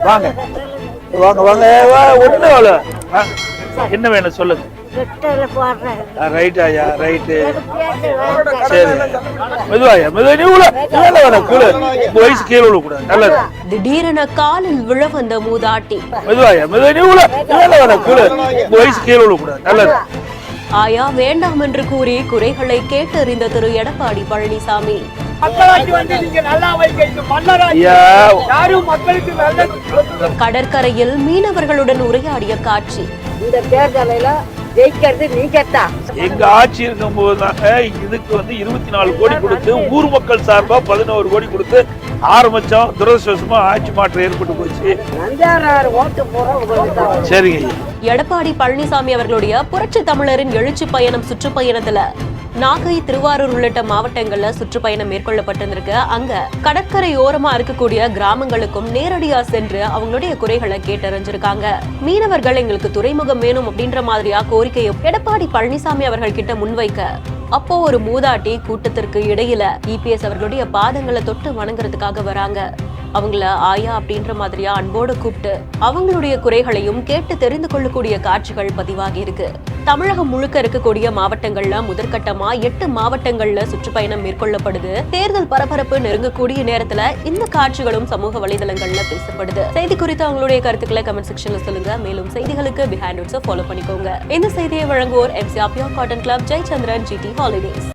வாங்க வாங்க வாங்க ஒண்ணு என்ன வேணும் சொல்லுங்க. ரைட் ஐயா ரைட்டு. சரி மெதுவாயா வயசு கீழே விழக்கூடாது. நல்லது. திடீரென காலில் விழ வந்த மூதாட்டி. மெதுவாயா வயசு கீழே விழக்கூடாது. நல்லது. ஆயா வேண்டாம் என்று கூறி குறைகளை கேட்டறிந்த திரு எடப்பாடி பழனிசாமி. கடற்கரையில் மீனவர்களுடன் உரையாடிய காட்சி. இந்த தேர்தலில் ஜெயிக்கிறது நீங்கத்தான். எங்க ஆட்சி இருக்கும் போதுதாங்க இதுக்கு 24 கோடி கொடுத்து ஊர் மக்கள் சார்பா 11 கோடி கொடுத்து ஆரம்பிச்சோம். துரதிருஷ்டவசமா ஆட்சி மாற்றம் ஏற்பட்டு போச்சு. சரிங்க. எடப்பாடி பழனிசாமி அவர்களுடைய புரட்சி தமிழரின் எழுச்சி பயணம் சுற்றுப்பயணத்துல நாகை, திருவாரூர் உள்ளிட்ட மாவட்டங்கள்ல சுற்றுப்பயணம் மேற்கொள்ளப்பட்டிருக்கு. அங்க கடற்கரையோரமா இருக்கக்கூடிய கிராமங்களுக்கும் நேரடியா சென்று அவங்களுடைய குறைகளை கேட்டறிஞ்சிருக்காங்க. மீனவர்கள் எங்களுக்கு துறைமுகம் வேணும் அப்படின்ற மாதிரியா கோரிக்கையை எடப்பாடி பழனிசாமி அவர்கள் கிட்ட முன்வைக்க, அப்போ ஒரு மூதாட்டி கூட்டத்திற்கு இடையில இபிஎஸ் அவர்களுடைய பாதங்களை தொட்டு வணங்குறதுக்காக வராங்க. அவங்கள ஆயா அப்படின்ற மாதிரியா அன்போடு கூப்பிட்டு அவங்களுடைய குறைகளையும் கேட்டு தெரிந்து கொள்ளக்கூடிய காட்சிகள் பதிவாகி இருக்கு. தமிழகம் முழுக்க இருக்கக்கூடிய மாவட்டங்கள்ல முதற்கட்டமா 8 மாவட்டங்கள்ல சுற்றுப்பயணம் மேற்கொள்ளப்படுது. தேர்தல் பரபரப்பு நெருங்கக்கூடிய நேரத்துல இந்த காட்சிகளும் சமூக வலைதளங்கள்ல பேசப்படுது. செய்தி குறித்து அவங்களுடைய கருத்துக்களை கமெண்ட் செக்ஷன்ல சொல்லுங்க. மேலும் செய்திகளுக்கு பிஹைண்ட் ஃபாலோ பண்ணிக்கோங்க. இந்த செய்தியை வழங்குவோர் MC Appiah Cotton Club, Jayachandran, GT Holidays.